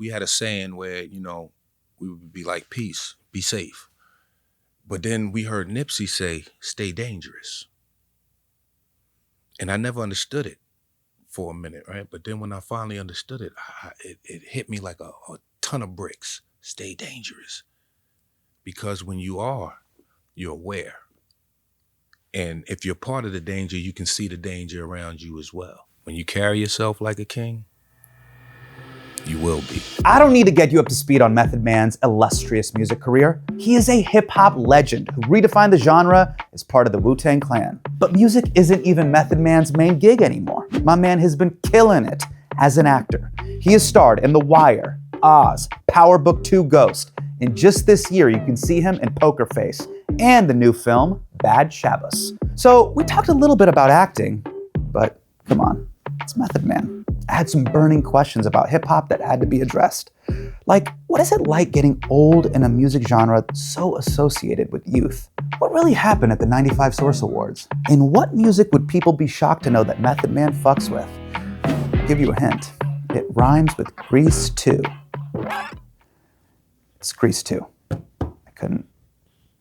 we had a saying where, you know, we would be like, peace, be safe. But then we heard Nipsey say, stay dangerous. And I never understood it for a minute, right? But then when I finally understood it, it hit me like a ton of bricks. Stay dangerous. Because when you are, you're aware. And if you're part of the danger, you can see the danger around you as well. When you carry yourself like a king, you will be. I don't need to get you up to speed on Method Man's illustrious music career. He is a hip-hop legend who redefined the genre as part of the Wu-Tang Clan. But music isn't even Method Man's main gig anymore. My man has been killing it as an actor. He has starred in The Wire, Oz, Power Book 2 Ghost, and just this year you can see him in Poker Face and the new film, Bad Shabbos. So we talked a little bit about acting, but come on, it's Method Man. I had some burning questions about hip-hop that had to be addressed. Like, what is it like getting old in a music genre so associated with youth? What really happened at the 95 Source Awards? And what music would people be shocked to know that Method Man fucks with? I'll give you a hint. It rhymes with Grease 2. It's Grease 2. I couldn't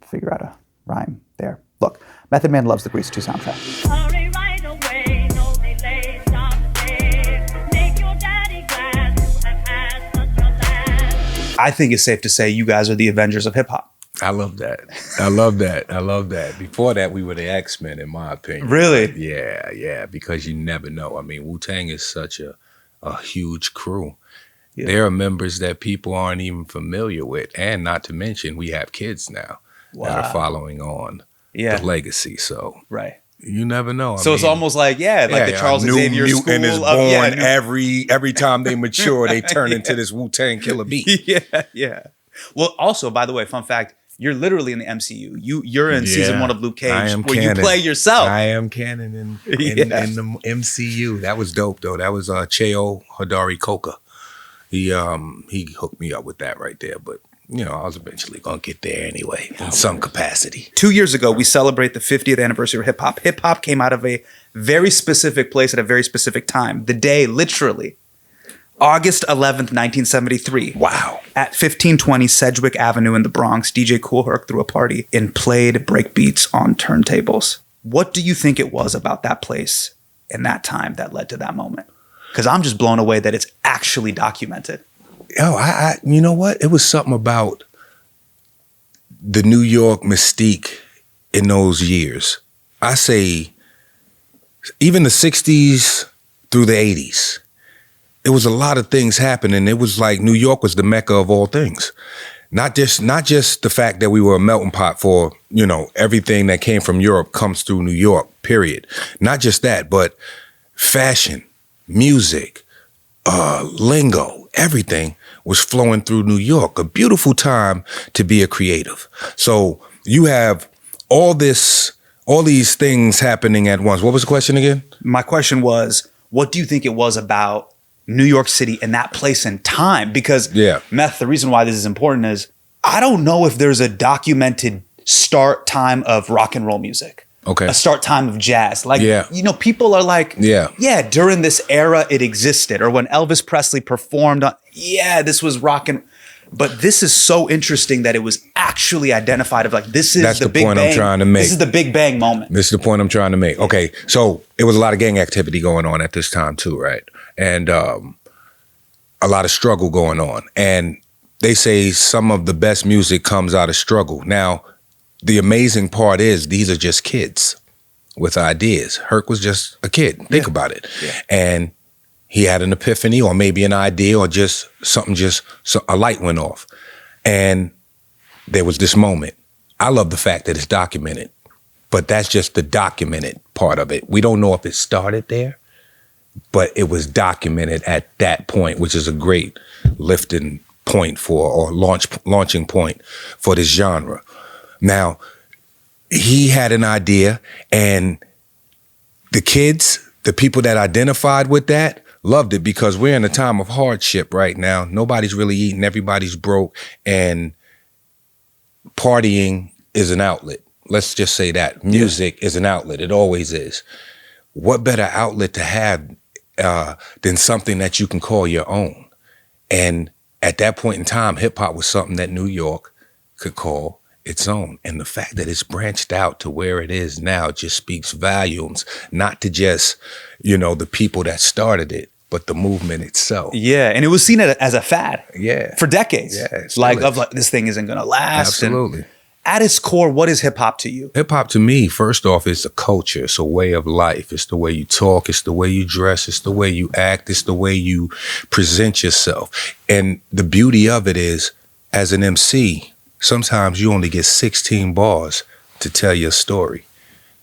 figure out a rhyme there. Look, Method Man loves the Grease 2 soundtrack. Hurry right away, no delay, stop today. Make your daddy glad you have had such a last. I think it's safe to say you guys are the Avengers of hip-hop. I love that. I love that. I love that. Before that, we were the X-Men, in my opinion. Really? Yeah, because you never know. I mean, Wu-Tang is such a huge crew. Yeah. There are members that people aren't even familiar with, and not to mention, we have kids now that are following on the legacy. So you never know. So it's almost like the Charles Xavier mutant school is born every time they mature, they turn into this Wu-Tang killer bee. Yeah. Well, also, by the way, fun fact, you're literally in the MCU. You're in season 1 of Luke Cage, where canon. you play yourself. I am canon in the MCU. That was dope though. That was Cheo Hodari Coca. He hooked me up with that right there. But you know, I was eventually gonna get there anyway in some capacity. 2 years ago, we celebrate the 50th anniversary of hip hop. Hip hop came out of a very specific place at a very specific time. The day, literally, August 11th, 1973. Wow. At 1520 Sedgwick Avenue in the Bronx, DJ Kool Herc threw a party and played breakbeats on turntables. What do you think it was about that place and that time that led to that moment? Because I'm just blown away that it's actually documented. Oh, you know what? It was something about the New York mystique in those years. I say even the 60s through the 80s. It was a lot of things happening. It was like New York was the mecca of all things. Not just the fact that we were a melting pot for, you know, everything that came from Europe comes through New York, period. Not just that, but fashion, music, lingo, everything was flowing through New York. A beautiful time to be a creative. So you have all these things happening at once. What was the question again? My question was, what do you think it was about New York City and that place and time? Because Meth, the reason why this is important is I don't know if there's a documented start time of rock and roll music. Okay. A start time of jazz. Like, you know, people are like, during this era it existed. Or when Elvis Presley performed on, this was rock and... But this is so interesting that it was actually identified of like, this is the Big Bang. That's the point I'm trying to make. This is the Big Bang moment. This is the point I'm trying to make. Okay, so it was a lot of gang activity going on at this time too, right? And a lot of struggle going on. And they say some of the best music comes out of struggle. Now, the amazing part is these are just kids with ideas. Herc was just a kid. Think about it. Yeah. And he had an epiphany or maybe an idea or just something, a light went off. And there was this moment. I love the fact that it's documented, but that's just the documented part of it. We don't know if it started there, but it was documented at that point, which is a great lifting point or launching point for this genre. Now, he had an idea and the kids, the people that identified with that, loved it because we're in a time of hardship right now. Nobody's really eating. Everybody's broke. And partying is an outlet. Let's just say that. Music is an outlet. It always is. What better outlet to have than something that you can call your own? And at that point in time, hip hop was something that New York could call its own. And the fact that it's branched out to where it is now just speaks volumes, not to just, the people that started it, but the movement itself. Yeah, and it was seen as a fad. Yeah. For decades. Yeah. Like this thing isn't gonna last. Absolutely. And at its core, what is hip hop to you? Hip hop to me, first off, is a culture. It's a way of life. It's the way you talk. It's the way you dress. It's the way you act. It's the way you present yourself. And the beauty of it is, as an MC, sometimes you only get 16 bars to tell your story.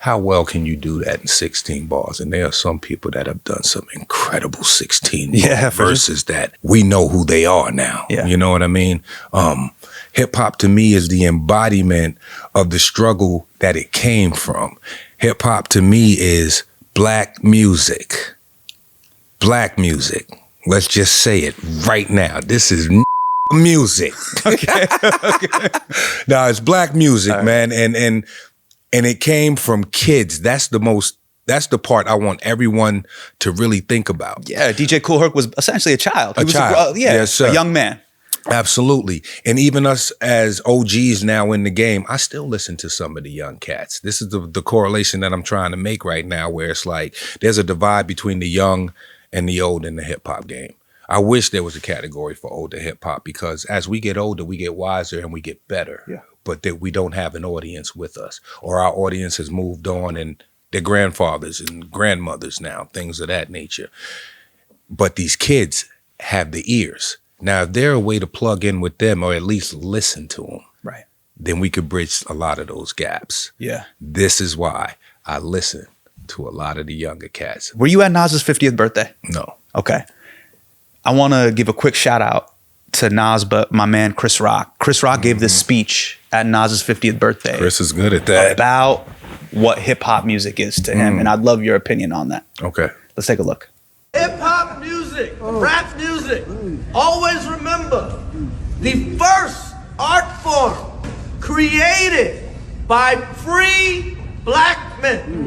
How well can you do that in 16 bars? And there are some people that have done some incredible 16 verses that we know who they are now. Yeah. You know what I mean? Hip hop to me is the embodiment of the struggle that it came from. Hip hop to me is black music. Black music. Let's just say it right now. This is music. Okay. No, it's black music, right. man. And it came from kids. That's the part I want everyone to really think about. Yeah, DJ Kool Herc was essentially a child. He was child. Yes, sir. A young man. Absolutely. And even us as OGs now in the game, I still listen to some of the young cats. This is the correlation that I'm trying to make right now, where it's like there's a divide between the young and the old in the hip hop game. I wish there was a category for older hip hop, because as we get older, we get wiser and we get better. Yeah. But that we don't have an audience with us, or our audience has moved on and they're grandfathers and grandmothers now, things of that nature. But these kids have the ears. Now, if there a way to plug in with them, or at least listen to them, right, then we could bridge a lot of those gaps. Yeah. This is why I listen to a lot of the younger cats. Were you at Nas's 50th birthday? No. Okay. I want to give a quick shout out to Nas, but my man Chris Rock. Chris Rock gave this speech at Nas's 50th birthday. Chris is good at that. About what hip hop music is to him, and I'd love your opinion on that. Okay. Let's take a look. Hip hop music, rap music. Always remember, the first art form created by free black men.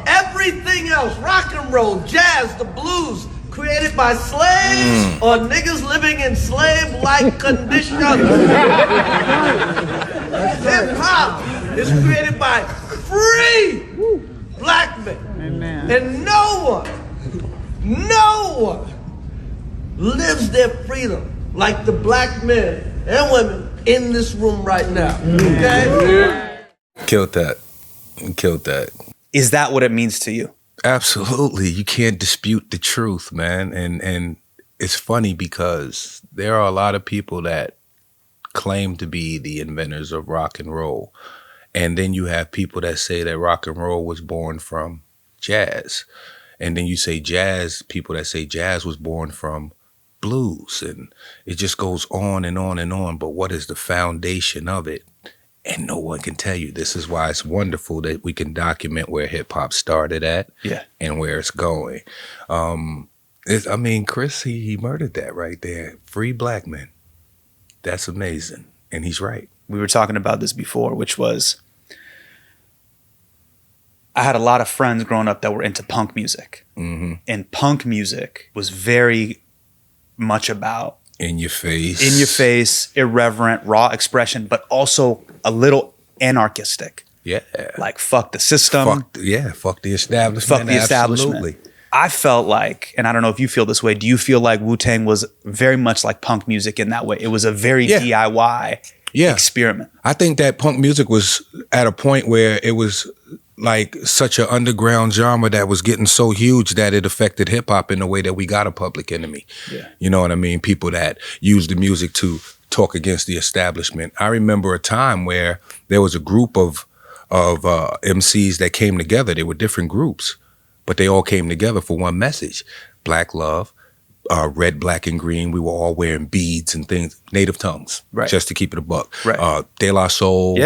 Everything else, rock and roll, jazz, the blues, created by slaves or niggas living in slave-like conditions. Hip hop is created by free black men. Amen. And no one lives their freedom like the black men and women in this room right now. Okay? Killed that. Killed that. Is that what it means to you? Absolutely. You can't dispute the truth, man. And it's funny because there are a lot of people that claim to be the inventors of rock and roll. And then you have people that say that rock and roll was born from jazz. And then you say jazz, people that say jazz was born from blues. And it just goes on and on and on. But what is the foundation of it? And no one can tell you. This is why it's wonderful that we can document where hip hop started at, and where it's going. Chris, he murdered that right there. Free black men. That's amazing. And he's right. We were talking about this before, which was, I had a lot of friends growing up that were into punk music. Mm-hmm. And punk music was very much about in your face, irreverent, raw expression, but also a little anarchistic. Yeah. Like, fuck the system. Fuck the establishment. Fuck the establishment. Absolutely. I felt like, and I don't know if you feel this way, do you feel like Wu-Tang was very much like punk music in that way? It was a very DIY experiment. I think that punk music was at a point where it was like such an underground genre that was getting so huge that it affected hip hop in the way that we got a Public Enemy. Yeah. You know what I mean? People that used the music to talk against the establishment. I remember a time where there was a group of MCs that came together. They were different groups, but they all came together for one message: Black love, red, black, and green. We were all wearing beads and things, native tongues, just to keep it a buck. Right. De La Soul,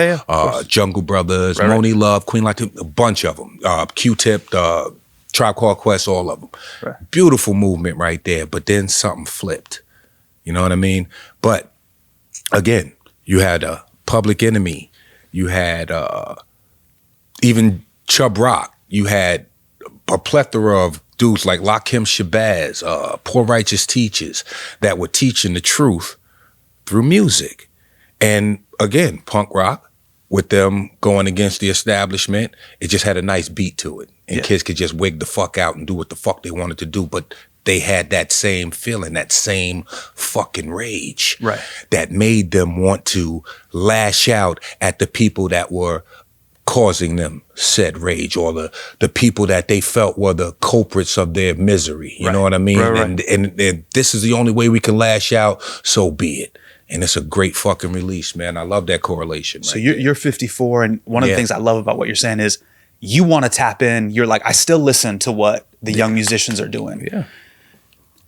Jungle Brothers, Moni Love, Queen Latifah, a bunch of them. Q-Tip, Tribe Called Quest, all of them. Right. Beautiful movement right there. But then something flipped. You know what I mean? But again, you had a Public Enemy. You had even Chubb Rock. You had a plethora of dudes like Lakim Shabazz, Poor Righteous Teachers, that were teaching the truth through music. And again, punk rock, with them going against the establishment, it just had a nice beat to it. And kids could just wig the fuck out and do what the fuck they wanted to do. But they had that same feeling, that same fucking rage that made them want to lash out at the people that were causing them said rage, or the people that they felt were the culprits of their misery. You know what I mean? And this is the only way we can lash out, so be it. And it's a great fucking release, man. I love that correlation. So you're 54, and one of the things I love about what you're saying is you want to tap in. You're like, I still listen to what the young musicians are doing. Yeah.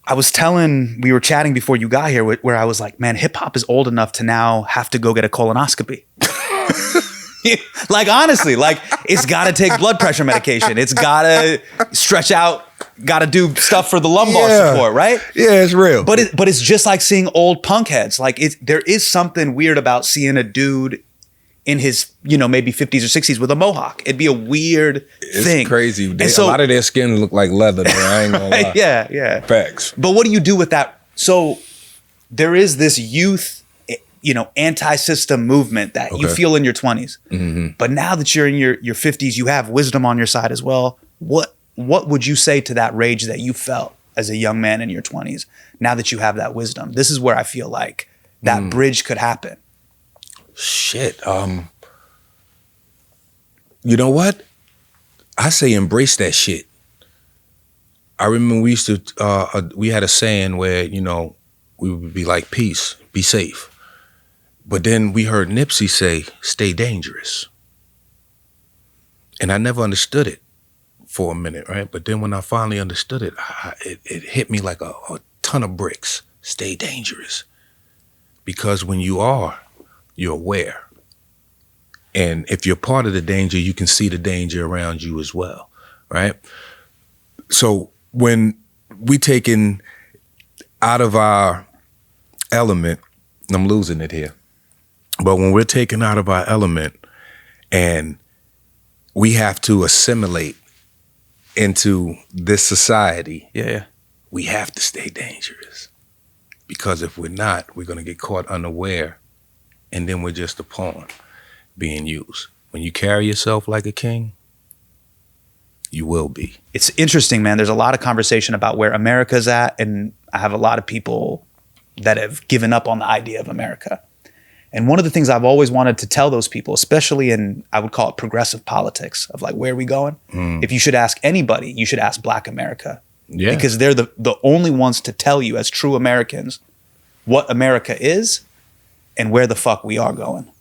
We were chatting before you got here where I was like, man, hip hop is old enough to now have to go get a colonoscopy. Like, honestly, like, it's got to take blood pressure medication. It's got to stretch out, got to do stuff for the lumbar support, right? Yeah, it's real. But it's just like seeing old punk heads. Like, there is something weird about seeing a dude in his, maybe 50s or 60s with a mohawk. It'd be a weird thing. It's crazy. A lot of their skin look like leather, though. I ain't gonna lie. Yeah. Facts. But what do you do with that? So there is this youth, anti-system movement that you feel in your 20s. Mm-hmm. But now that you're in your 50s, you have wisdom on your side as well. What would you say to that rage that you felt as a young man in your 20s, now that you have that wisdom? This is where I feel like that bridge could happen. Shit. You know what? I say embrace that shit. I remember we used to, we had a saying where, we would be like, peace, be safe. But then we heard Nipsey say, stay dangerous. And I never understood it for a minute, right? But then when I finally understood it, it hit me like a ton of bricks. Stay dangerous. Because when you're aware. And if you're part of the danger, you can see the danger around you as well, right? So when we taken out of our element, I'm losing it here, but when we're taken out of our element and we have to assimilate into this society, we have to stay dangerous. Because if we're not, we're going to get caught unaware, and then we're just a pawn being used. When you carry yourself like a king, you will be. It's interesting, man. There's a lot of conversation about where America's at, and I have a lot of people that have given up on the idea of America. And one of the things I've always wanted to tell those people, especially in, I would call it progressive politics, of like, where are we going? If you should ask anybody, you should ask Black America. Yeah. Because they're the only ones to tell you as true Americans what America is and where the fuck we are going.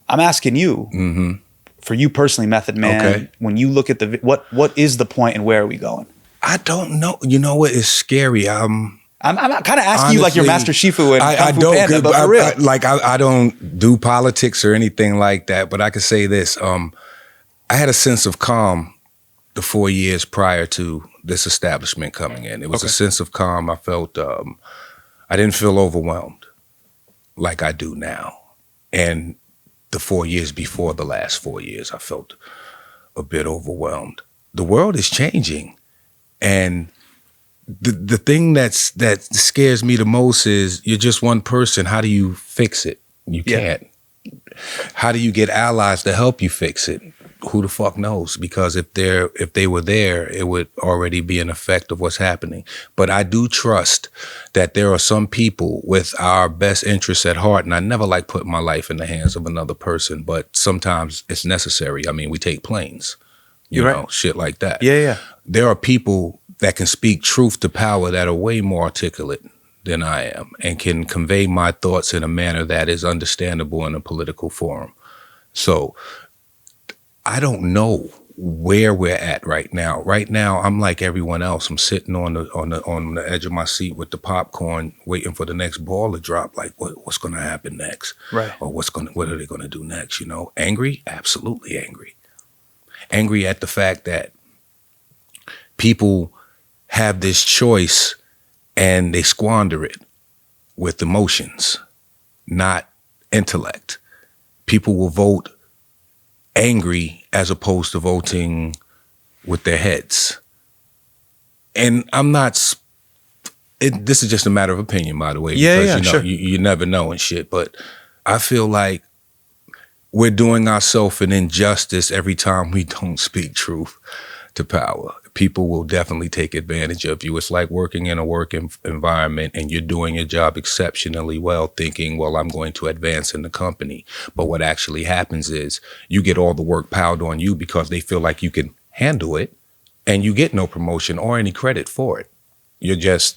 I'm asking you, for you personally, Method Man, when you look at what is the point and where are we going? I don't know. You know what is scary? I'm kind of asking you like your Master Shifu and Kung Fu Panda, but for real. I don't do politics or anything like that, but I can say this. I had a sense of calm the 4 years prior to this establishment coming in. It was a sense of calm. I felt, I didn't feel overwhelmed like I do now. And the 4 years before the last 4 years, I felt a bit overwhelmed. The world is changing. And the thing that scares me the most is you're just one person. How do you fix it? You can't. How do you get allies to help you fix it? Who the fuck knows? Because if they were there, it would already be an effect of what's happening. But I do trust that there are some people with our best interests at heart, and I never like putting my life in the hands of another person, but sometimes it's necessary. I mean, we take planes, you know, shit like that. Yeah. There are people that can speak truth to power that are way more articulate than I am and can convey my thoughts in a manner that is understandable in a political forum. So I don't know where we're at right now. Right now, I'm like everyone else. I'm sitting on the edge of my seat with the popcorn, waiting for the next ball to drop. Like, what's going to happen next? Right. Or what are they going to do next? You know, angry, absolutely angry. Angry at the fact that people have this choice and they squander it with emotions, not intellect. People will vote angry as opposed to voting with their heads. and I'm not. This is just a matter of opinion, by the way. Yeah, because, sure. You never know and shit. But I feel like we're doing ourselves an injustice every time we don't speak truth to power. People will definitely take advantage of you. It's like working in a work environment and you're doing your job exceptionally well, thinking, well, I'm going to advance in the company. But what actually happens is you get all the work piled on you because they feel like you can handle it, and you get no promotion or any credit for it. You're just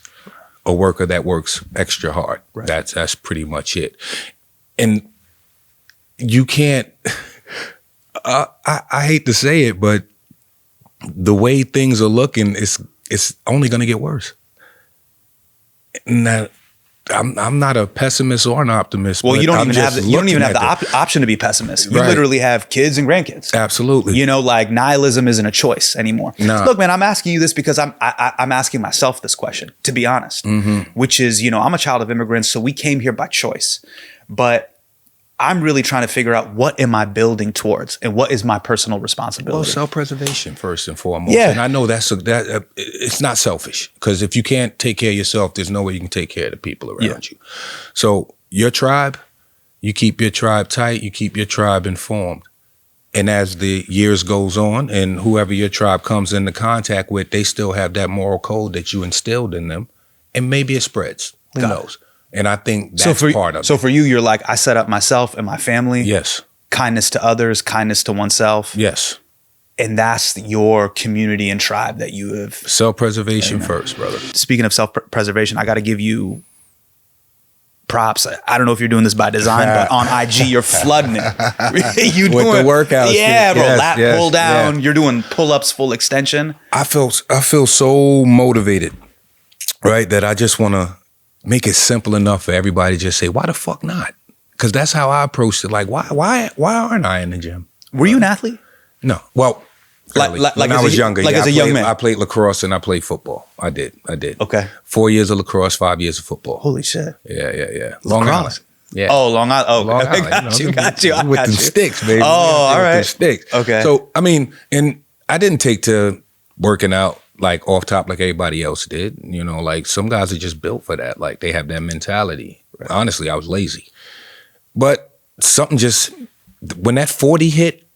a worker that works extra hard. Right. That's pretty much it. And you can't, I hate to say it, but the way things are looking, it's only going to get worse. Now, I'm not a pessimist or an optimist. Well, but you don't I'm even have just the, you don't even have looking the option to be pessimist. You Right. literally have kids and grandkids. Absolutely. You know, like nihilism isn't a choice anymore. Nah. Look, man, I'm asking you this because I'm asking myself this question, to be honest, which is, I'm a child of immigrants, so we came here by choice. But I'm really trying to figure out, what am I building towards and what is my personal responsibility? Well, self-preservation first and foremost. Yeah. And I know it's not selfish, because if you can't take care of yourself, there's no way you can take care of the people around you. So your tribe, you keep your tribe tight, you keep your tribe informed. And as the years goes on and whoever your tribe comes into contact with, they still have that moral code that you instilled in them, and maybe it spreads. Who knows? And I think that's part of it. So for you, you're like, I set up myself and my family. Yes. Kindness to others, kindness to oneself. Yes. And that's your community and tribe that you have. Self-preservation first, brother. Speaking of self-preservation, I got to give you props. I don't know if you're doing this by design, but on IG, you're flooding it. You With the workouts. Yeah, bro. Yes, Lat yes, pull down. yeah. You're doing pull-ups, full extension. I feel so motivated, right, that I just want to make it simple enough for everybody to just say, why the fuck not? Because that's how I approached it. Like, why aren't I in the gym? Were you an athlete? No. Well, Like when I was younger. Like as a young man. I played lacrosse and I played football. I did. Okay. 4 years of lacrosse, 5 years of football. Holy shit. Yeah. Long Lacrosse? Island. Yeah. Oh, Long Island. Oh, Long I Island. got you. I With got them you. sticks, baby. Oh, all With right. them sticks. Okay. So, I mean, and I didn't take to working out like off top like everybody else did. Like some guys are just built for that. Like they have that mentality. Right. Honestly, I was lazy. But something just, when that 40 hit,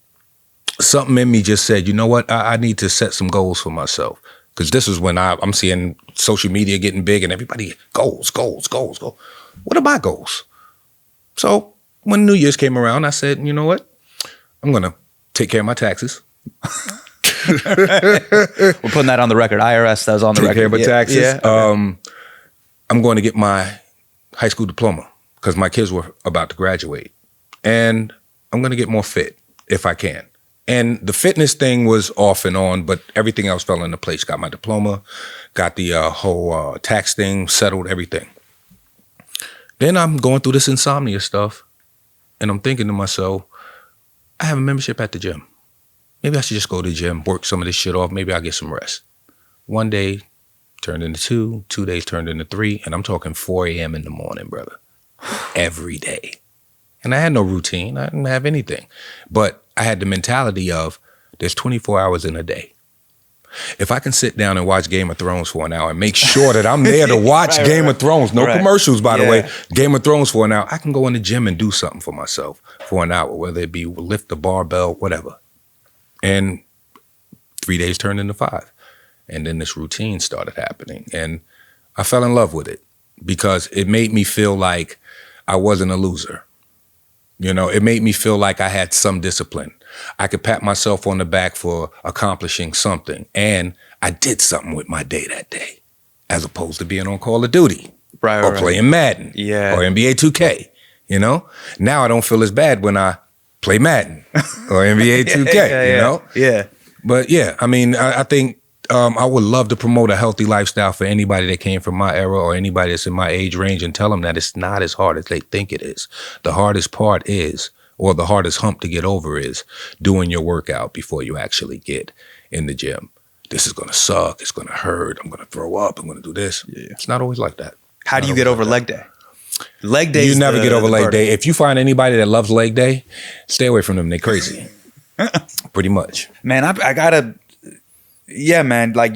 something in me just said, you know what? I need to set some goals for myself. Because this is when I'm seeing social media getting big and everybody, goals. What are my goals? So when New Year's came around, I said, you know what? I'm going to take care of my taxes. We're putting that on the record. IRS, that was on the Take record. care of my taxes. Yeah. Okay. I'm going to get my high school diploma because my kids were about to graduate. And I'm going to get more fit if I can. And the fitness thing was off and on, but everything else fell into place. Got my diploma, got the whole tax thing settled, everything. Then I'm going through this insomnia stuff, and I'm thinking to myself, I have a membership at the gym. Maybe I should just go to the gym, work some of this shit off. Maybe I'll get some rest. One day turned into 2 days turned into 3, and I'm talking 4 a.m. in the morning, brother. Every day. And I had no routine. I didn't have anything. But I had the mentality of there's 24 hours in a day. If I can sit down and watch Game of Thrones for an hour and make sure that I'm there to watch Game of Thrones, no commercials, by the way, Game of Thrones for an hour, I can go in the gym and do something for myself for an hour, whether it be lift the barbell, whatever. And 3 days turned into 5. And then this routine started happening. And I fell in love with it because it made me feel like I wasn't a loser. It made me feel like I had some discipline. I could pat myself on the back for accomplishing something. And I did something with my day that day, as opposed to being on Call of Duty or playing Madden or NBA 2K. Now I don't feel as bad when I play Madden or NBA 2K, Yeah. But yeah, I mean, I think I would love to promote a healthy lifestyle for anybody that came from my era or anybody that's in my age range and tell them that it's not as hard as they think it is. The hardest part is, or the hardest hump to get over is doing your workout before you actually get in the gym. This is going to suck. It's going to hurt. I'm going to throw up. I'm going to do this. Yeah. It's not always like that. How do you get over leg day? Leg day. You never get over leg day. If you find anybody that loves leg day, stay away from them. They're crazy. Pretty much. Man, I gotta. Yeah, man. Like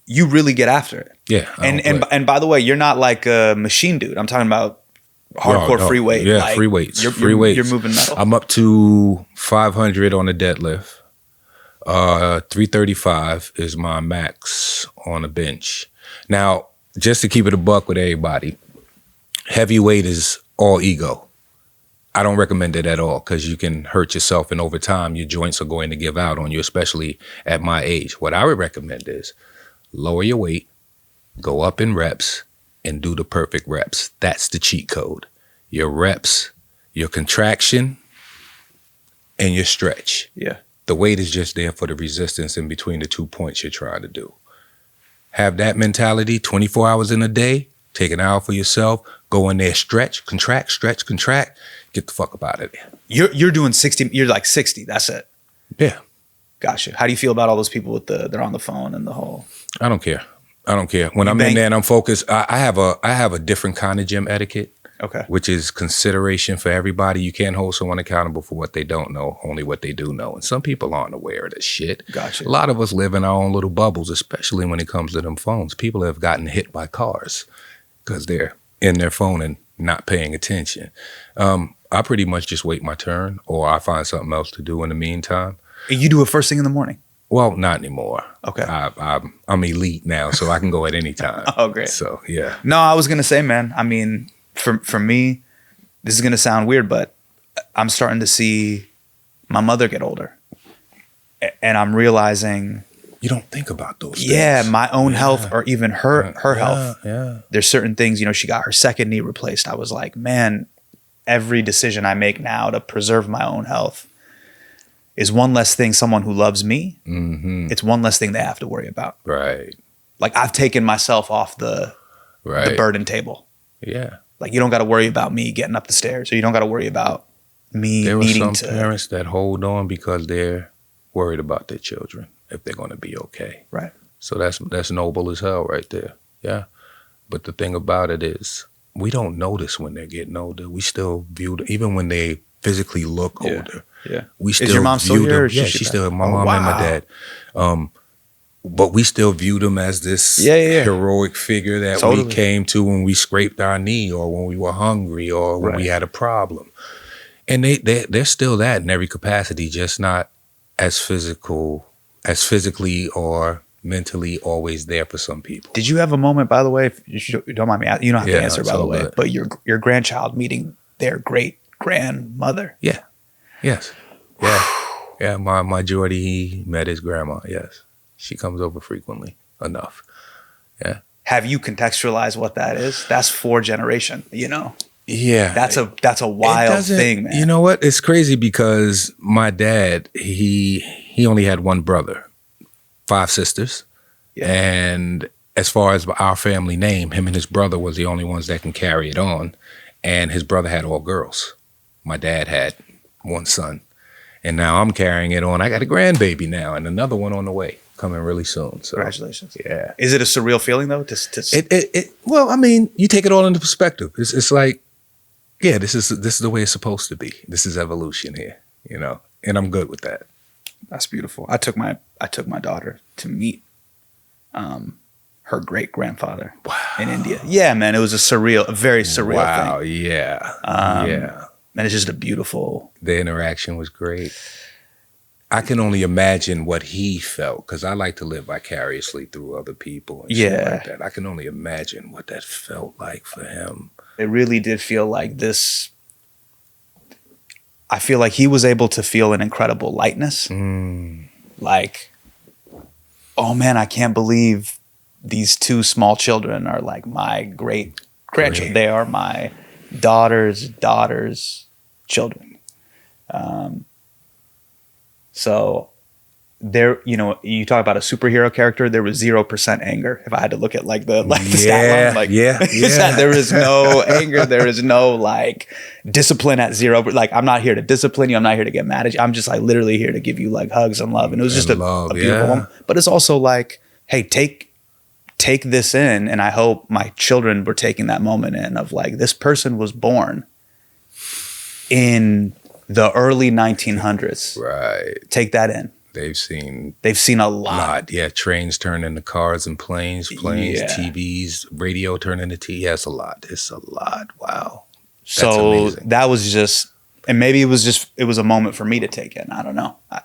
you really get after it. Yeah. And by the way, you're not like a machine dude. I'm talking about hardcore free weight. Yeah, like, free weights. You're moving metal. I'm up to 500 on the deadlift. 335 is my max on a bench. Now, just to keep it a buck with everybody, heavyweight is all ego. I don't recommend it at all because you can hurt yourself, and over time your joints are going to give out on you, especially at my age. What I would recommend is lower your weight, go up in reps, and do the perfect reps. That's the cheat code. Your reps, your contraction, and your stretch. Yeah. The weight is just there for the resistance in between the 2 points you're trying to do. Have that mentality 24 hours in a day. Take an hour for yourself. Go in there, stretch, contract, get the fuck up out of there. You're doing 60. You're like 60. That's it. Yeah. Gotcha. How do you feel about all those people with they're on the phone and the whole? I don't care. When I'm in there and I'm focused, I have a different kind of gym etiquette. Okay. Which is consideration for everybody. You can't hold someone accountable for what they don't know, only what they do know. And some people aren't aware of this shit. Gotcha. A lot of us live in our own little bubbles, especially when it comes to them phones. People have gotten hit by cars because they're in their phone and not paying attention. I pretty much just wait my turn, or I find something else to do in the meantime. And you do it first thing in the morning? Well, not anymore. Okay. I'm elite now, so I can go at any time. Oh, great. So, yeah. No, I was going to say, man, I mean, for me, this is going to sound weird, but I'm starting to see my mother get older. And I'm realizing... You don't think about those things. Yeah, my own health or even her health. Yeah. There's certain things, she got her second knee replaced. I was like, man, every decision I make now to preserve my own health is one less thing someone who loves me. Mm-hmm. It's one less thing they have to worry about. Right. Like I've taken myself off the burden table. Yeah. Like you don't got to worry about me getting up the stairs, or you don't got to worry about me needing to. There are some parents that hold on because they're worried about their children, if they're going to be okay. Right. So that's noble as hell right there. Yeah. But the thing about it is we don't notice when they're getting older. We still view them, even when they physically look older. Yeah. We still is your mom still view here? them. Yeah, she's still my mom and my dad. But we still view them as this heroic figure that we came to when we scraped our knee, or when we were hungry, or when we had a problem. And they're still that in every capacity, just not as physically or mentally always there for some people. Did you have a moment, by the way, if you don't mind me asking, you don't have to answer, by the way, good. but your grandchild meeting their great grandmother? Yeah. Yes. Yeah. Yeah. My Jordy, he met his grandma. Yes. She comes over frequently enough. Yeah. Have you contextualized what that is? That's 4 generation, Yeah. That's a wild thing, man. You know what? It's crazy because my dad, he only had one brother, 5 sisters. Yeah. And as far as our family name, him and his brother was the only ones that can carry it on. And his brother had all girls. My dad had one son. And now I'm carrying it on. I got a grandbaby now and another one on the way, coming really soon. So congratulations. Yeah. Is it a surreal feeling though? Well, I mean, you take it all into perspective. It's like, yeah, this is the way it's supposed to be. This is evolution here, and I'm good with that. That's beautiful. I took my daughter to meet her great grandfather in India. Yeah, man, it was a very surreal thing. Wow, yeah, yeah. And it's just a beautiful. The interaction was great. I can only imagine what he felt, because I like to live vicariously through other people and shit like that. I can only imagine what that felt like for him. It really did feel like this. I feel like he was able to feel an incredible lightness. Like, oh man, I can't believe these 2 small children are like my great grandchildren. They are my daughter's children. So there, you talk about a superhero character, there was 0% anger. If I had to look at the stat line, there is no anger. There is no discipline at 0. Like, I'm not here to discipline you. I'm not here to get mad at you. I'm just literally here to give you hugs and love. And it was just a beautiful moment. But it's also hey, take this in. And I hope my children were taking that moment in of this person was born in the early 1900s. Right. Take that in. They've seen a lot. Yeah, trains turn into cars and planes, Yeah. TVs, radio turn into TV. Yeah, it's a lot. It's a lot. Wow. That's So amazing. that was just, and maybe it was a moment for me to take in. I don't know. I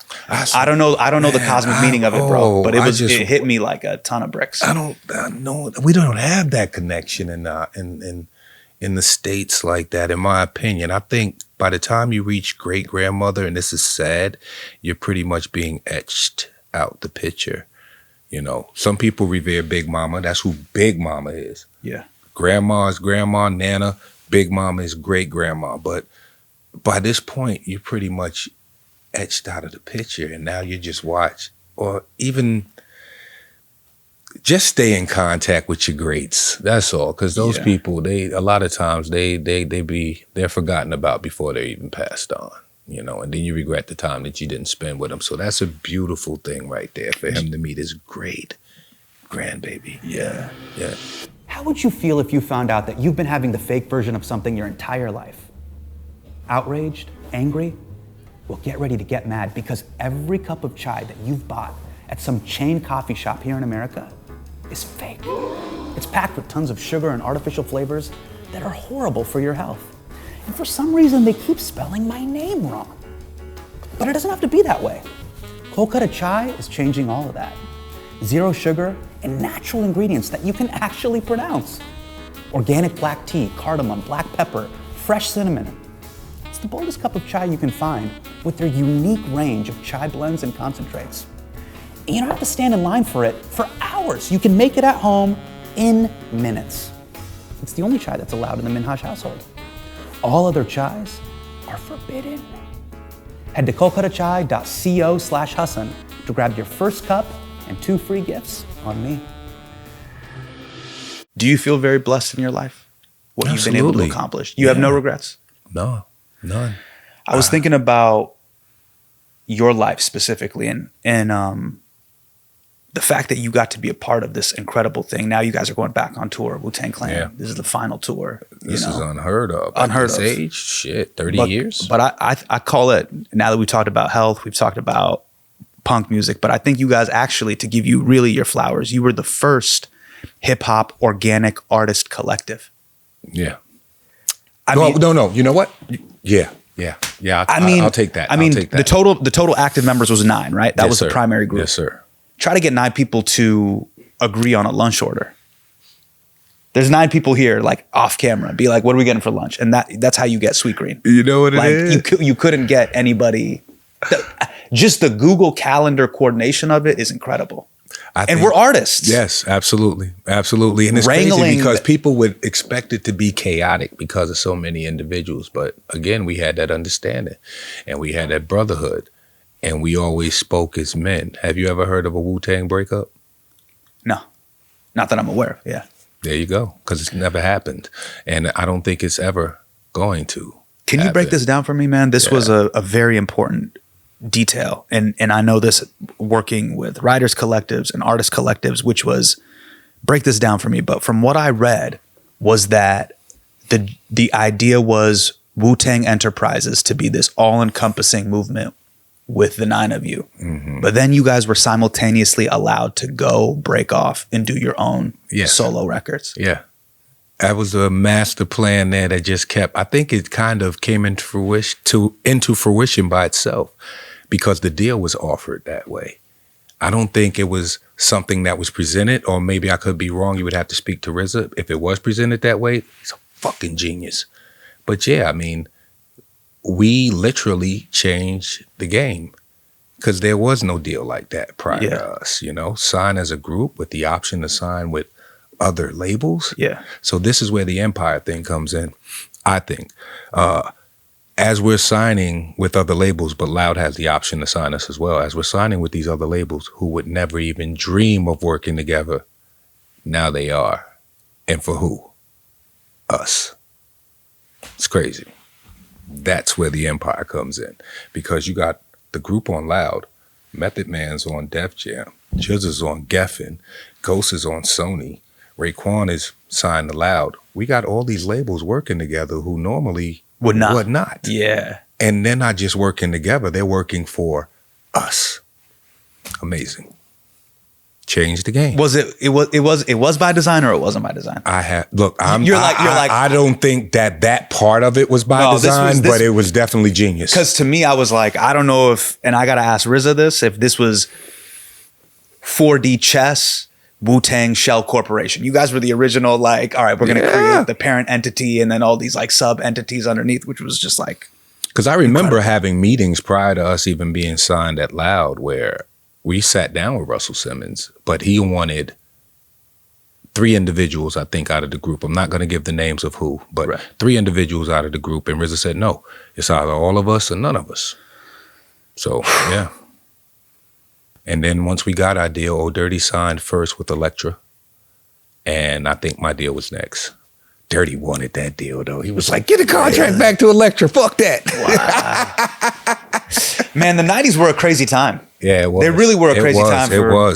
don't know. I don't know the cosmic meaning of it, bro. But it hit me like a ton of bricks. I know we don't have that connection in the States like that, in my opinion. I think by the time you reach great grandmother, and this is sad, you're pretty much being etched out the picture. You know, some people revere Big Mama. That's who Big Mama is. Yeah. Grandma is grandma, Nana. Big Mama is great grandma. But by this point, you're pretty much etched out of the picture, and now you just watch, or even just stay in contact with your greats. That's all. Because those people, a lot of times they're forgotten about before they're even passed on. You know, and then you regret the time that you didn't spend with them. So that's a beautiful thing right there for him to meet his great grandbaby. Yeah. How would you feel if you found out that you've been having the fake version of something your entire life? Outraged? Angry? Well, get ready to get mad, because every cup of chai that you've bought at some chain coffee shop here in America is fake. It's packed with tons of sugar and artificial flavors that are horrible for your health. And for some reason, they keep spelling my name wrong. But it doesn't have to be that way. Kolkata chai is changing all of that. Zero sugar and natural ingredients that you can actually pronounce. Organic black tea, cardamom, black pepper, fresh cinnamon. It's the boldest cup of chai you can find with their unique range of chai blends and concentrates. And you don't have to stand in line for it for hours. You can make it at home in minutes. It's the only chai that's allowed in the Minhaj household. All other chais are forbidden. Head to kolkatachai.co/Hasan to grab your first cup and 2 free gifts on me. Do you feel very blessed in your life? What you've been able to accomplish? You have no regrets? No, none. I was thinking about your life specifically, and the fact that you got to be a part of this incredible thing. Now you guys are going back on tour, Wu-Tang Clan. Yeah. This is the final tour. This is unheard of. Unheard At this of. age, shit, 30 years. But I call it, now that we talked about health, we've talked about punk music, but I think you guys actually, to give you really your flowers, you were the first hip hop organic artist collective. Yeah. No. No. You know what? Yeah. I'll take that. I mean, I'll take that. the total active members was 9, right? That was the primary group. Yes, sir. Try to get 9 people to agree on a lunch order. There's 9 people here, like off camera, be like, what are we getting for lunch? And that's how you get Sweet Green. You know what it is? You couldn't get anybody. Just the Google Calendar coordination of it is incredible. And we're artists. Yes, absolutely. Absolutely. And it's crazy because people would expect it to be chaotic because of so many individuals. But again, we had that understanding and we had that brotherhood and we always spoke as men. Have you ever heard of a Wu-Tang breakup? No, not that I'm aware of. Yeah. There you go. Because it's never happened. And I don't think it's ever going to. Can you break this down for me, man? This was a very important detail. And I know this working with writers collectives and artist collectives, which was, break this down for me. But from what I read was that the idea was Wu-Tang Enterprises to be this all-encompassing movement with the 9 of you. Mm-hmm. But then you guys were simultaneously allowed to go break off and do your own solo records. Yeah. That was a master plan there that just kept, I think it kind of came into fruition by itself because the deal was offered that way. I don't think it was something that was presented, or maybe I could be wrong. You would have to speak to RZA. If it was presented that way, he's a fucking genius. But yeah, I mean, we literally changed the game because there was no deal like that prior to us, you know, sign as a group with the option to sign with other labels. Yeah. So this is where the empire thing comes in, I think. As we're signing with other labels, but Loud has the option to sign us as well. As we're signing with these other labels who would never even dream of working together, now they are. And for who? Us. It's crazy. That's where the empire comes in. Because you got the group on Loud, Method Man's on Def Jam, Jizza's on Geffen, Ghost is on Sony, Raekwon is signed to Loud. We got all these labels working together who normally would not. Yeah. And they're not just working together, they're working for us. Amazing. Changed the game. Was it was by design or it wasn't by design? I don't think that part of it was by design, but it was definitely genius. Because to me, I was like, I don't know if, and I gotta ask RZA this, if this was 4D chess, Wu-Tang Shell Corporation. You guys were the original, like, all right, we're gonna create the parent entity and then all these like sub entities underneath, which was just like. Because I remember having meetings prior to us even being signed at Loud where we sat down with Russell Simmons, but he wanted 3 individuals, I think, out of the group. I'm not going to give the names of who, but 3 individuals out of the group. And RZA said, no, it's either all of us or none of us. So, yeah. And then once we got our deal, Old Dirty signed first with Elektra. And I think my deal was next. Dirty wanted that deal, though. He was like, get the contract back to Elektra. Fuck that. Wow. Man, the 90s were a crazy time. Yeah, it was. They really were a crazy time for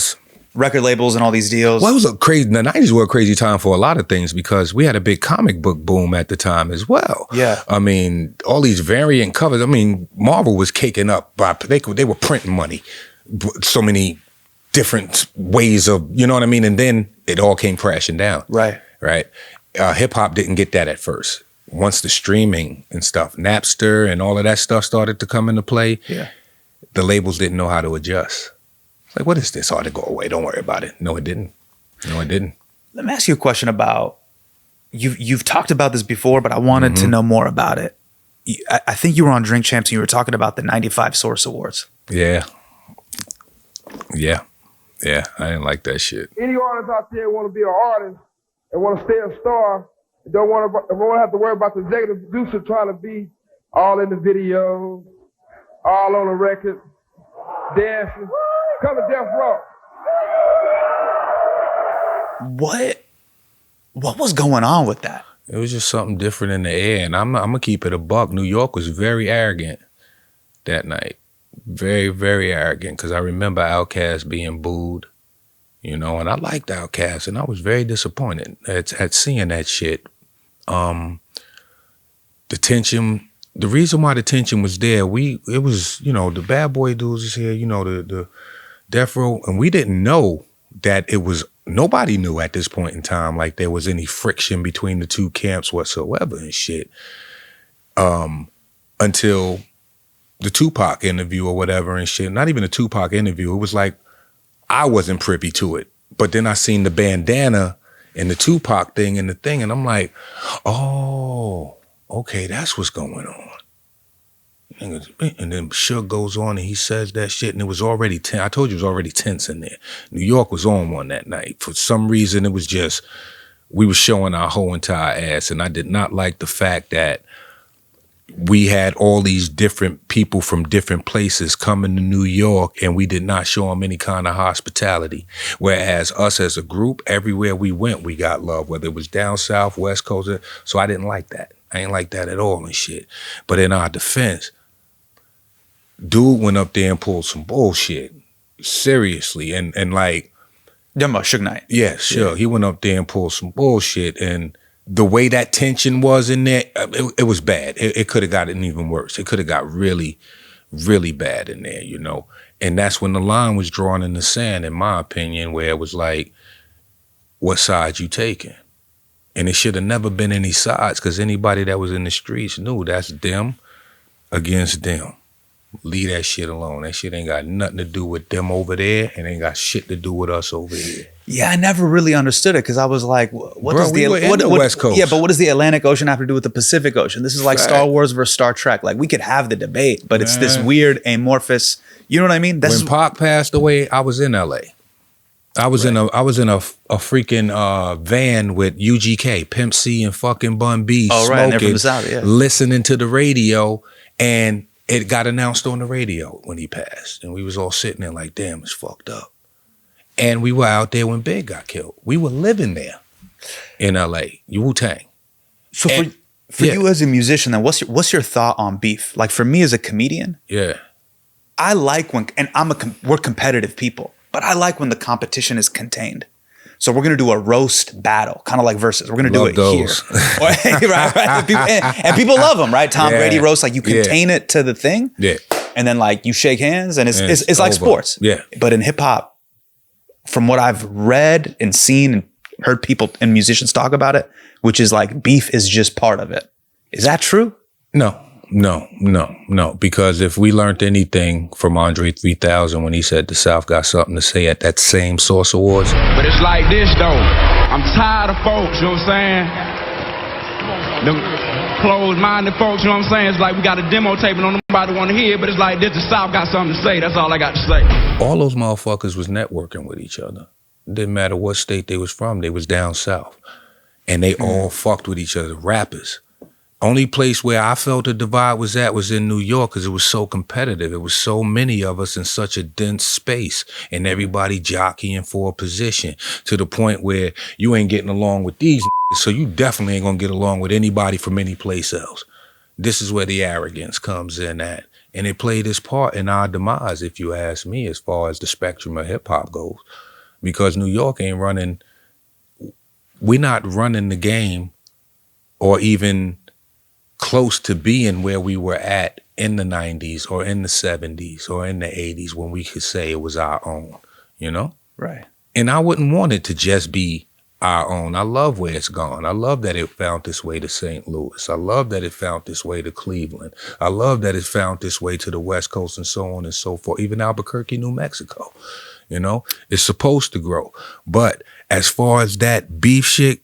record labels and all these deals. Well, it was a crazy. The 90s were a crazy time for a lot of things because we had a big comic book boom at the time as well. Yeah. I mean, all these variant covers. I mean, Marvel was caking up by they were printing money, so many different ways of, you know what I mean? And then it all came crashing down. Right. Right. Hip hop didn't get that at first. Once the streaming and stuff, Napster and all of that stuff started to come into play, the labels didn't know how to adjust. Like, what is this? Oh, to go away. Don't worry about it. No, it didn't. No, it didn't. Let me ask you a question about, you've talked about this before, but I wanted to know more about it. I think you were on Drink Champs and you were talking about the 95 Source Awards. Yeah. Yeah. Yeah. I didn't like that shit. Any artist out there want to be an artist and want to stay a star, don't want to have to worry about the executive producer trying to be all in the video, all on the record, dancing. Come to Death Row. What was going on with that? It was just something different in the air. And I'm gonna keep it a buck. New York was very arrogant that night. Very, very arrogant. Because I remember Outkast being booed, you know, and I liked Outkast, and I was very disappointed at seeing that shit. The tension, the reason why the tension was there, it was, you know, the Bad Boy dudes is here, you know, the Death Row, and we didn't know that it was, nobody knew at this point in time like there was any friction between the two camps whatsoever and shit. Until the Tupac interview or whatever and shit. Not even a Tupac interview. It was like, I wasn't privy to it. But then I seen the bandana and the Tupac thing and the thing, and I'm like, oh, okay, that's what's going on. And then Suge goes on and he says that shit, and it was already tense. I told you it was already tense in there. New York was on one that night. For some reason, it was just, we were showing our whole entire ass, and I did not like the fact that we had all these different people from different places coming to New York, and we did not show them any kind of hospitality. Whereas us as a group, everywhere we went, we got love, whether it was down south, West Coast. So I didn't like that. I ain't like that at all and shit. But in our defense, dude went up there and pulled some bullshit. Seriously. And like... You're about Suge Knight. Yeah, sure. Yeah. He went up there and pulled some bullshit, and the way that tension was in there, it was bad. It could have gotten even worse. It could have got really, really bad in there, you know? And that's when the line was drawn in the sand, in my opinion, where it was like, what side you taking? And it should have never been any sides, because anybody that was in the streets knew that's them against them. Leave that shit alone. That shit ain't got nothing to do with them over there, and ain't got shit to do with us over here. Yeah, I never really understood it, because I was like, what does the West Coast? Yeah, but what does the Atlantic Ocean have to do with the Pacific Ocean? This is like Star Wars versus Star Trek. Like, we could have the debate, but it's this weird amorphous, you know what I mean? When Pac passed away, I was in LA. I was in a freaking van with UGK, Pimp C and fucking Bun B, smoking, from the South, listening to the radio, and it got announced on the radio when he passed. And we was all sitting there like, damn, it's fucked up. And we were out there when Big got killed. We were living there in LA, Wu-Tang. So for you as a musician, then what's your thought on beef? Like, for me as a comedian, I like when, and we're competitive people, but I like when the competition is contained. So we're going to do a roast battle, kind of like Versus. We're going to do it those. Here. right? And people love them, right? Tom Brady roast, like you contain it to the thing. Yeah. and then like you shake hands and it's like over. sports. Yeah. But in hip hop, from what I've read and seen and heard people and musicians talk about it, which is like beef is just part of it. Is that true? No. Because if we learned anything from Andre 3000 when he said the South got something to say at that same Source Awards. But it's like this though. I'm tired of folks, you know what I'm saying? Them closed-minded folks, you know what I'm saying? It's like we got a demo tape and don't nobody want to hear it, but it's like this, the South got something to say. That's all I got to say. All those motherfuckers was networking with each other. It didn't matter what state they was from, they was down south. And they all fucked with each other, rappers. Only place where I felt the divide was in New York because it was so competitive. It was so many of us in such a dense space and everybody jockeying for a position to the point where you ain't getting along with these niggas, so you definitely ain't gonna get along with anybody from any place else. This is where the arrogance comes in at. And it played its part in our demise, if you ask me, as far as the spectrum of hip hop goes. Because New York ain't running, we're not running the game or even close to being where we were at in the 90s or in the 70s or in the 80s when we could say it was our own, you know? Right. And I wouldn't want it to just be our own. I love where it's gone. I love that it found its way to St. Louis. I love that it found its way to Cleveland. I love that it found its way to the West Coast and so on and so forth, even Albuquerque, New Mexico. You know, it's supposed to grow. But as far as that beef shit,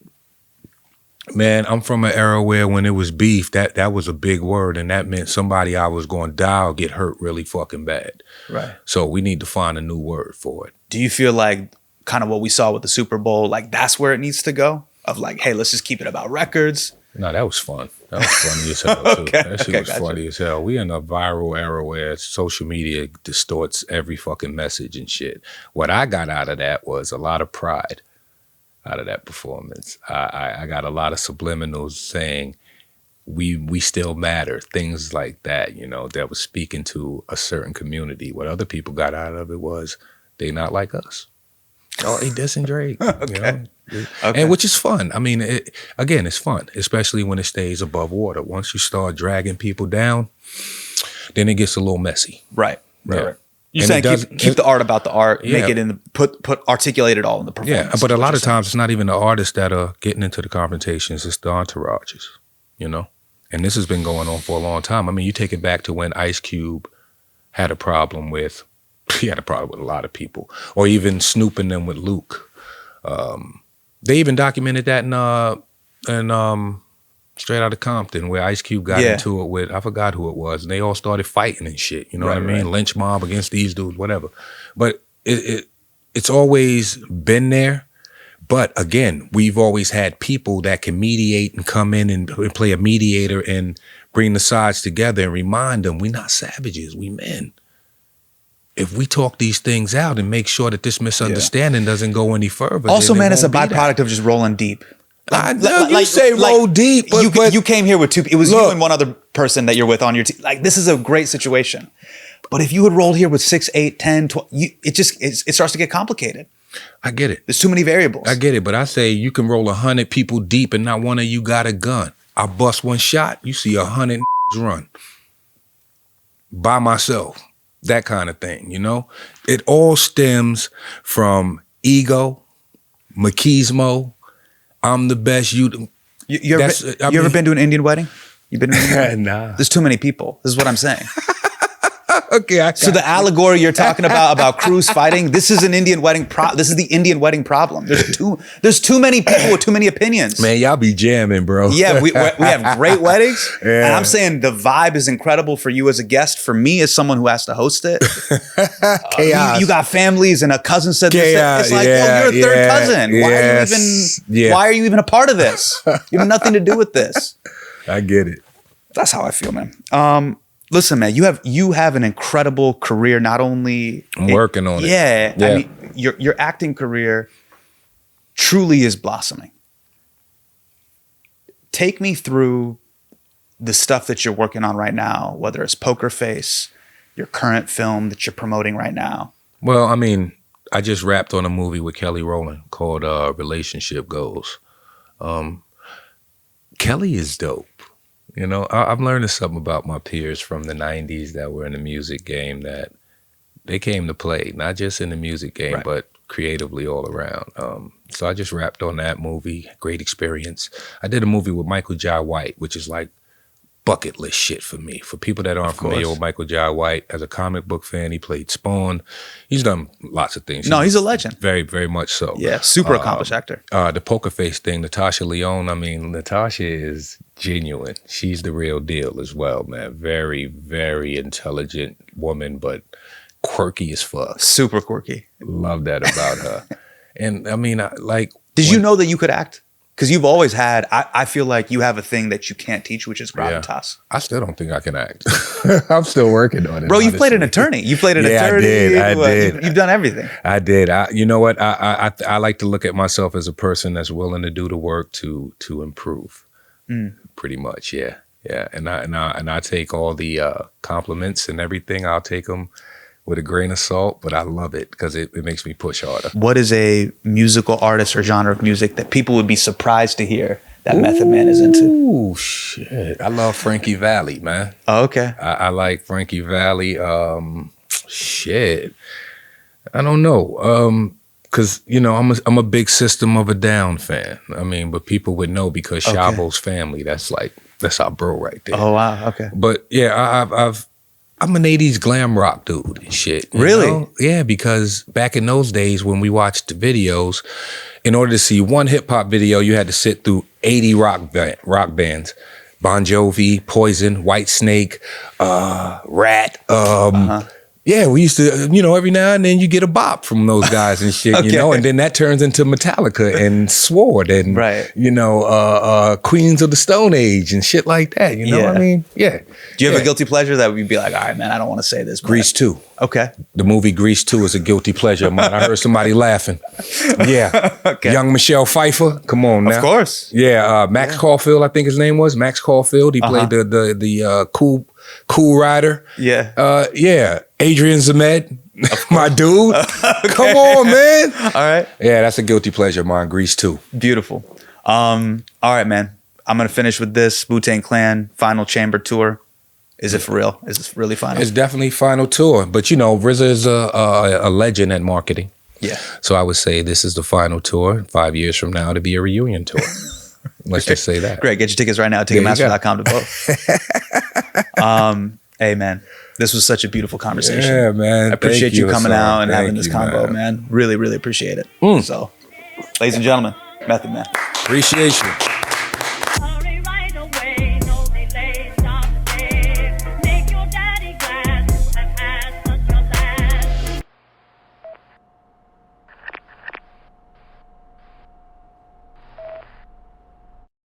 man, I'm from an era where when it was beef, that was a big word, and that meant somebody I was going to die or get hurt really fucking bad. Right. So we need to find a new word for it. Do you feel like kind of what we saw with the Super Bowl, like that's where it needs to go? Of like, hey, let's just keep it about records. No, that was fun. That was funny as hell, too. Okay, That shit was funny as hell. We in a viral era where social media distorts every fucking message and shit. What I got out of that was a lot of pride out of that performance. I got a lot of subliminals saying we still matter, things like that, you know, that was speaking to a certain community. What other people got out of it was they not like us. Oh, he dissing Drake. Okay. You know? Okay. And which is fun. I mean, again, it's fun, especially when it stays above water. Once you start dragging people down, then it gets a little messy. Right. Yeah. You're saying keep the art about the art, make it in the put articulate it all in the performance. Yeah, but a lot of times it's not even the artists that are getting into the confrontations, it's the entourages, you know? And this has been going on for a long time. I mean, you take it back to when Ice Cube had a problem with, he had a problem with a lot of people, or even snooping them with Luke. They even documented that in Straight Outta Compton, where Ice Cube got into it with, I forgot who it was, and they all started fighting and shit, you know what I mean? Right. Lynch mob against these dudes, whatever. But it's always been there. But again, we've always had people that can mediate and come in and play a mediator and bring the sides together and remind them we're not savages, we men. If we talk these things out and make sure that this misunderstanding doesn't go any further. Also, man, it's a byproduct of just rolling deep. You say roll deep, but you came here with two. It was you and one other person that you're with on your team. Like, this is a great situation. But if you had rolled here with 6, 8, 10, 12, it starts to get complicated. I get it. There's too many variables. I get it, but I say you can roll 100 people deep and not one of you got a gun. I bust one shot, you see 100 run by myself. That kind of thing, you know? It all stems from ego, machismo. I'm the best. You ever been to an Indian wedding? You've been to an Indian wedding? Nah. There's too many people. This is what I'm saying. Okay. So the allegory you're talking about crews fighting, this is an Indian wedding. This is the Indian wedding problem. There's too many people with too many opinions. Man, y'all be jamming, bro. Yeah, we have great weddings, and I'm saying the vibe is incredible for you as a guest. For me, as someone who has to host it, you got families, and a cousin said this. It's like, you're a third cousin. Why are you even a part of this? You have nothing to do with this. I get it. That's how I feel, man. Listen, man, you have an incredible career. Not only I'm working on it. Yeah, I mean, your acting career truly is blossoming. Take me through the stuff that you're working on right now, whether it's Poker Face, your current film that you're promoting right now. Well, I mean, I just wrapped on a movie with Kelly Rowland called Relationship Goals. Kelly is dope. You know, I'm learning something about my peers from the 90s that were in the music game that they came to play, not just in the music game, Right. but creatively all around. So I just rapped on that movie. Great experience. I did a movie with Michael Jai White, which is like bucket list shit for me. For people that aren't familiar with Michael Jai White, as a comic book fan, he played Spawn. He's done lots of things. No, he's a legend. Very, very much so. Yeah, super accomplished actor. The poker face thing, Natasha Lyonne. I mean, Natasha is genuine. She's the real deal as well, man. Very, very intelligent woman, but quirky as fuck. Super quirky. Love that about her. And I mean, Did you know that you could act? Because you've always had, I feel like you have a thing that you can't teach, which is gravitas. I still don't think I can act. I'm still working on it. Bro, you've played an attorney. You played an attorney. I did. You've done everything. I did. You know what? I like to look at myself as a person that's willing to do the work to improve. Pretty much, yeah. Yeah. And I take all the compliments and everything. I'll take them with a grain of salt, but I love it because it makes me push harder. What is a musical artist or genre of music that people would be surprised to hear that Method Man is into? Ooh, shit. I love Frankie Valli, man. Oh, okay. I like Frankie Valli. Shit. I don't know. Cause you know, I'm a big System of a Down fan. I mean, but people would know because Shabo's family, that's our bro right there. Oh wow, okay. But yeah, I'm an 80s glam rock dude and shit. you Really? know? Yeah, because back in those days when we watched the videos, in order to see one hip hop video, you had to sit through 80 rock bands. Bon Jovi, Poison, White Snake, Rat. Yeah, we used to, you know, every now and then you get a bop from those guys and shit, you know, and then that turns into Metallica and Sword and, you know, Queens of the Stone Age and shit like that, you know what I mean? Yeah. Do you have a guilty pleasure that would be like, all right, man, I don't want to say this. Grease 2. Okay. The movie Grease 2 is a guilty pleasure of mine. I heard somebody laughing. Yeah. Young Michelle Pfeiffer. Come on now. Of course. Yeah. Max Caulfield, I think his name was. Max Caulfield. He played the cool rider. Yeah. Yeah. Adrian Zemed. My dude. Come on, man. All right. Yeah, that's a guilty pleasure of mine. Grease 2. Beautiful. All right, man. I'm going to finish with this. Wu-Tang Clan Final Chamber Tour. Is it for real? Is this really final? It's definitely final tour. But, you know, RZA is a legend at marketing. Yeah. So I would say this is the final tour. 5 years from now to be a reunion tour. Let's just say that. Great. Get your tickets right now. Ticketmaster.com to vote. Hey, man. This was such a beautiful conversation. Yeah, man. I appreciate you coming Hasan. out and having this Thank you, convo, man. Really, really appreciate it. So, ladies and gentlemen, Method Man. Appreciation.